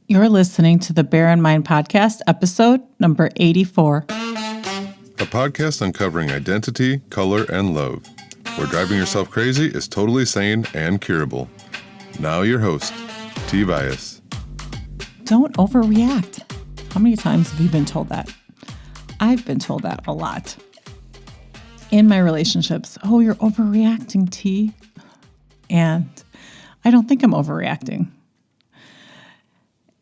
You're listening to the Bear in Mind podcast, episode number 84. A podcast uncovering identity, color, and love, where driving yourself crazy is totally sane and curable. Now your host, T. Bias. Don't overreact. How many times have you been told that? I've been told that a lot. In my relationships, oh, you're overreacting, T. And I don't think I'm overreacting.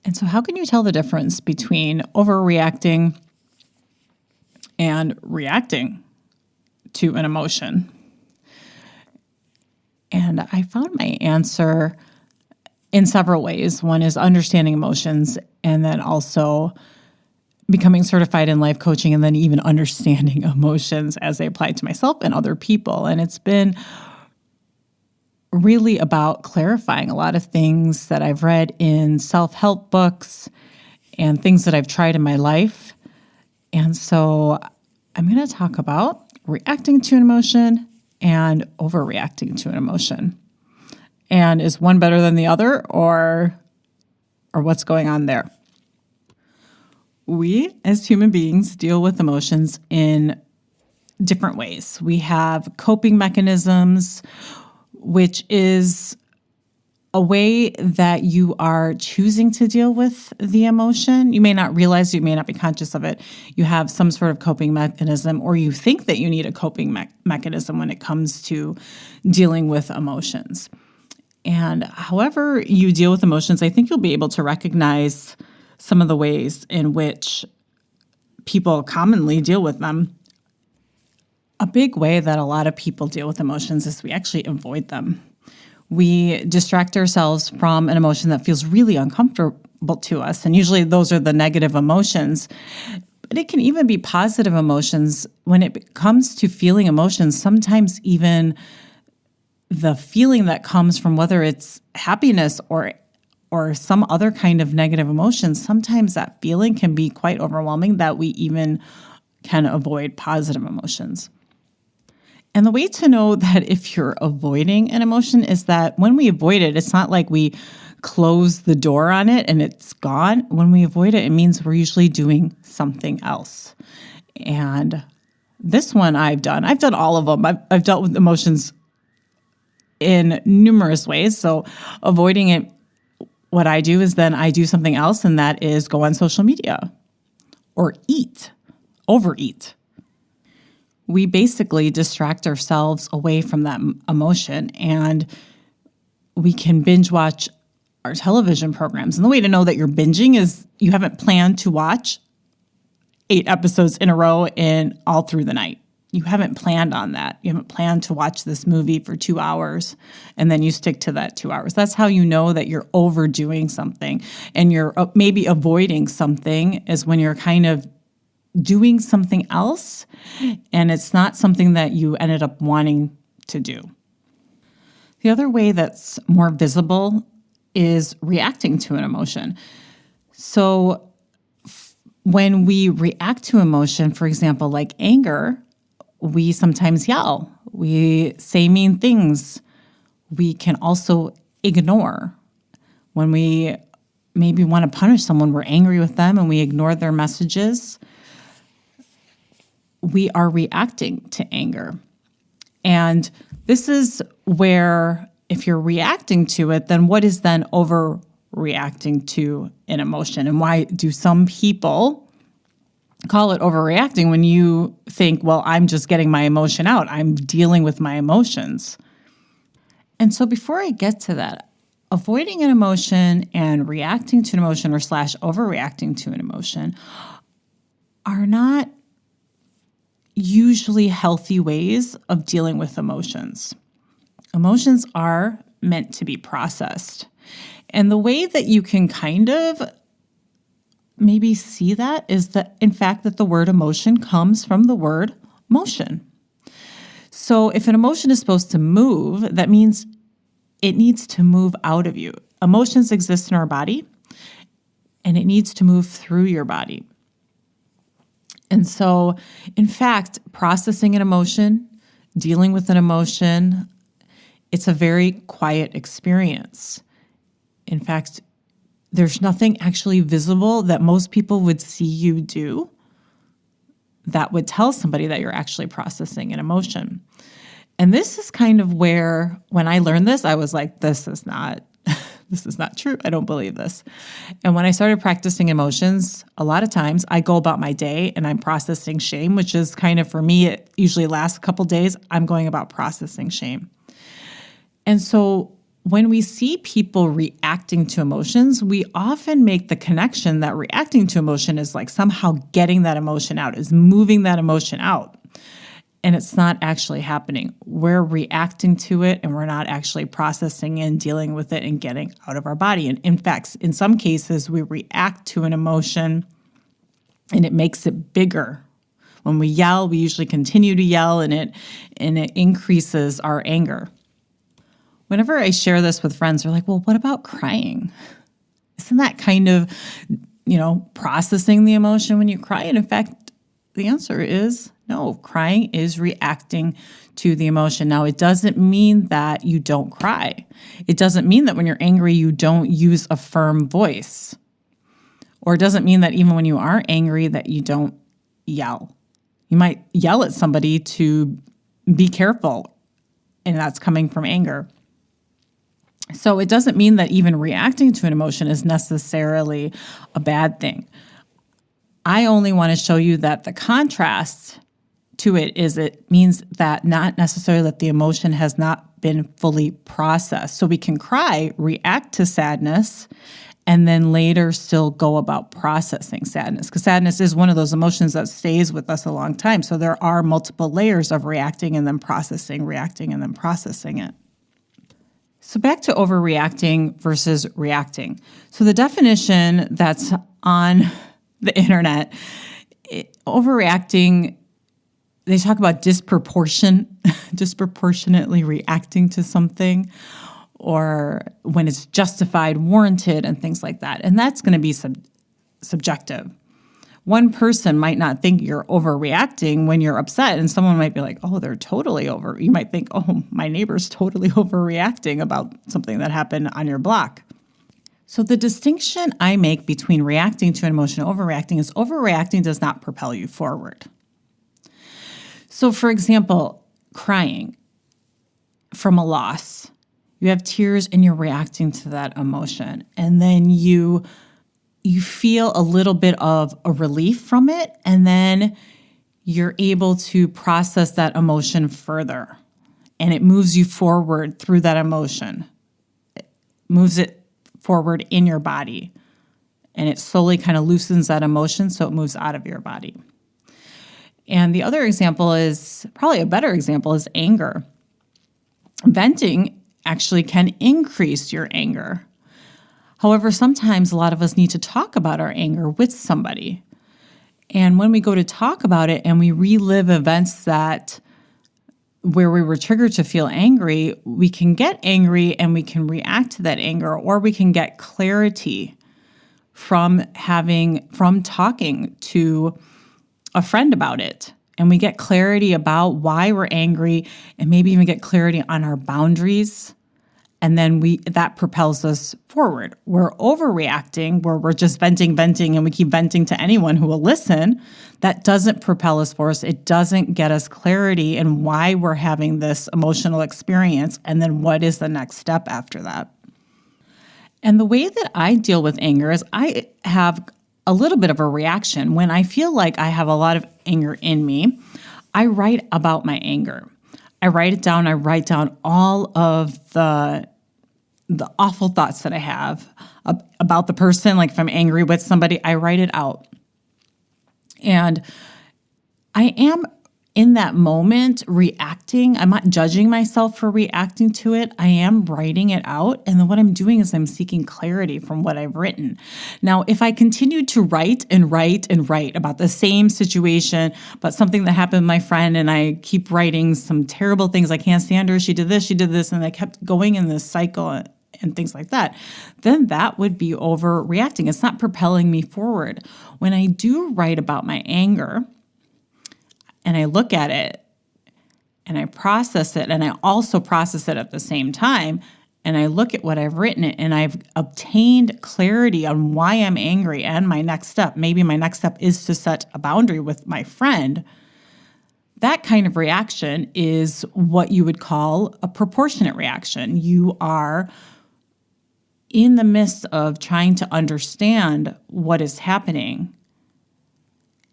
And so how can you tell the difference between overreacting and reacting to an emotion? And I found my answer in several ways. One is understanding emotions, and then also becoming certified in life coaching, and then even understanding emotions as they apply to myself and other people. And it's been really about clarifying a lot of things that I've read in self-help books and things that I've tried in my life. And so I'm going to talk about reacting to an emotion and overreacting to an emotion. And is one better than the other, or what's going on there? We, as human beings, deal with emotions in different ways. We have coping mechanisms, which is a way that you are choosing to deal with the emotion. You may not realize, you may not be conscious of it. You have some sort of coping mechanism, or you think that you need a coping mechanism when it comes to dealing with emotions. And however you deal with emotions, I think you'll be able to recognize some of the ways in which people commonly deal with them. A big way that a lot of people deal with emotions is we actually avoid them. We distract ourselves from an emotion that feels really uncomfortable to us. And usually those are the negative emotions. But it can even be positive emotions. When it comes to feeling emotions, sometimes even the feeling that comes from whether it's happiness or some other kind of negative emotion, sometimes that feeling can be quite overwhelming that we even can avoid positive emotions. And the way to know that if you're avoiding an emotion is that when we avoid it, it's not like we close the door on it and it's gone. When we avoid it, it means we're usually doing something else. And this one I've done all of them. I've dealt with emotions in numerous ways. So avoiding it, what I do is then I do something else, and that is go on social media or overeat. We basically distract ourselves away from that emotion, and we can binge watch our television programs. And the way to know that you're binging is you haven't planned to watch 8 episodes in a row and all through the night. You haven't planned on that. You haven't planned to watch this movie for 2 hours, and then you stick to that 2 hours. That's how you know that you're overdoing something, and you're maybe avoiding something is when you're kind of doing something else, and it's not something that you ended up wanting to do. The other way that's more visible is reacting to an emotion. So when we react to emotion, for example, like anger, we sometimes yell, we say mean things. We can also ignore. When we maybe want to punish someone, we're angry with them and we ignore their messages. We are reacting to anger. And this is where, if you're reacting to it, then what is then overreacting to an emotion? And why do some people call it overreacting when you think, well, I'm just getting my emotion out. I'm dealing with my emotions. And so before I get to that, avoiding an emotion and reacting to an emotion or / overreacting to an emotion are not usually healthy ways of dealing with emotions. Emotions are meant to be processed. And the way that you can kind of maybe see that is that, in fact, that the word emotion comes from the word motion. So if an emotion is supposed to move, that means it needs to move out of you. Emotions exist in our body, and it needs to move through your body. And so, in fact, processing an emotion, dealing with an emotion, it's a very quiet experience. In fact, there's nothing actually visible that most people would see you do that would tell somebody that you're actually processing an emotion. And this is kind of where, when I learned this, I was like, this is not true. I don't believe this. And when I started practicing emotions, a lot of times I go about my day and I'm processing shame, which is kind of, for me, it usually lasts a couple days. I'm going about processing shame. And so when we see people reacting to emotions, we often make the connection that reacting to emotion is like somehow getting that emotion out, is moving that emotion out. And it's not actually happening. We're reacting to it and we're not actually processing and dealing with it and getting out of our body. And in fact, in some cases, we react to an emotion and it makes it bigger. When we yell, we usually continue to yell and it increases our anger. Whenever I share this with friends, they're like, well, what about crying? Isn't that kind of, processing the emotion when you cry? And in fact, the answer is no. Crying is reacting to the emotion. Now, it doesn't mean that you don't cry. It doesn't mean that when you're angry, you don't use a firm voice. Or it doesn't mean that even when you are angry that you don't yell. You might yell at somebody to be careful, and that's coming from anger. So it doesn't mean that even reacting to an emotion is necessarily a bad thing. I only want to show you that the contrast to it means that not necessarily that the emotion has not been fully processed. So we can cry, react to sadness, and then later still go about processing sadness. Because sadness is one of those emotions that stays with us a long time. So there are multiple layers of reacting and then processing, reacting and then processing it. So back to overreacting versus reacting. So the definition that's on the internet, overreacting, they talk about disproportionately reacting to something, or when it's justified, warranted, and things like that. And that's going to be subjective. One person might not think you're overreacting when you're upset, and someone might be like, oh, they're totally over. You might think, oh, my neighbor's totally overreacting about something that happened on your block. So the distinction I make between reacting to an emotion and overreacting is overreacting does not propel you forward. So for example, crying from a loss. You have tears and you're reacting to that emotion. And then you feel a little bit of a relief from it, and then you're able to process that emotion further. And it moves you forward through that emotion. It moves it forward in your body. And it slowly kind of loosens that emotion so it moves out of your body. And the other example is, probably a better example, is anger. Venting actually can increase your anger. However, sometimes a lot of us need to talk about our anger with somebody. And when we go to talk about it and we relive events where we were triggered to feel angry, we can get angry and we can react to that anger, or we can get clarity from talking to a friend about it. And we get clarity about why we're angry, and maybe even get clarity on our boundaries. And then that propels us forward. We're overreacting, where we're just venting, and we keep venting to anyone who will listen. That doesn't propel us forward. It doesn't get us clarity in why we're having this emotional experience, and then what is the next step after that. And the way that I deal with anger is I have a little bit of a reaction. When I feel like I have a lot of anger in me, I write about my anger. I write it down. I write down all of the awful thoughts that I have about the person. Like if I'm angry with somebody, I write it out. And I am in that moment reacting. I'm not judging myself for reacting to it. I am writing it out. And then what I'm doing is I'm seeking clarity from what I've written. Now, if I continue to write about the same situation, but something that happened with my friend, and I keep writing some terrible things, I can't stand her, she did this, and I kept going in this cycle and things like that, then that would be overreacting. It's not propelling me forward. When I do write about my anger, and I look at it and I process it, and I also process it at the same time, and I look at what I've written and I've obtained clarity on why I'm angry and my next step, maybe my next step is to set a boundary with my friend, that kind of reaction is what you would call a proportionate reaction. You are in the midst of trying to understand what is happening,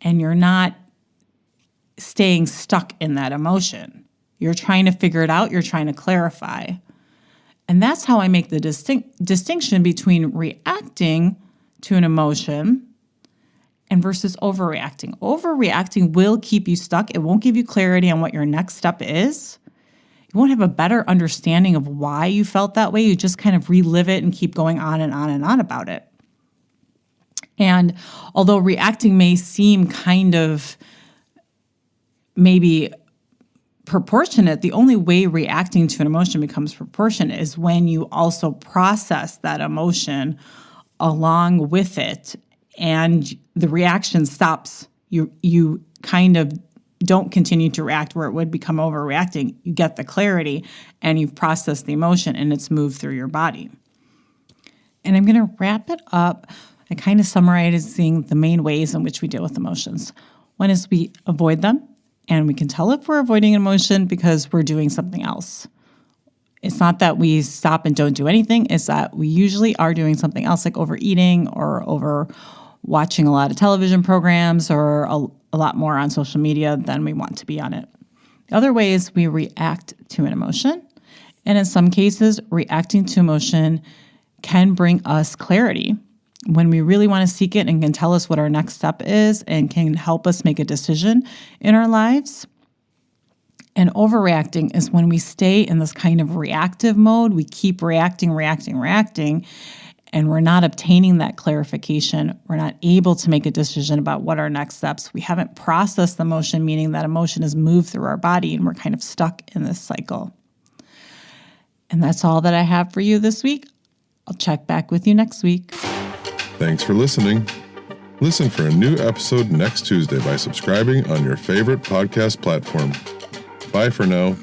and you're not staying stuck in that emotion. You're trying to figure it out. You're trying to clarify. And that's how I make the distinction between reacting to an emotion and versus overreacting. Overreacting will keep you stuck. It won't give you clarity on what your next step is. You won't have a better understanding of why you felt that way. You just kind of relive it and keep going on and on and on about it. And although reacting may seem kind of maybe proportionate, the only way reacting to an emotion becomes proportionate is when you also process that emotion along with it, and the reaction stops. You kind of don't continue to react where it would become overreacting. You get the clarity and you've processed the emotion and it's moved through your body. And I'm going to wrap it up and kind of summarizing the main ways in which we deal with emotions. One is we avoid them. And we can tell if we're avoiding an emotion because we're doing something else. It's not that we stop and don't do anything. It's that we usually are doing something else, like overeating or over watching a lot of television programs or a lot more on social media than we want to be on it. The other way is we react to an emotion. And in some cases, reacting to emotion can bring us clarity when we really want to seek it and can tell us what our next step is and can help us make a decision in our lives. And overreacting is when we stay in this kind of reactive mode. We keep reacting, and we're not obtaining that clarification. We're not able to make a decision about what our next steps. We haven't processed the emotion, meaning that emotion has moved through our body and we're kind of stuck in this cycle. And that's all that I have for you this week. I'll check back with you next week. Thanks for listening. Listen for a new episode next Tuesday by subscribing on your favorite podcast platform. Bye for now.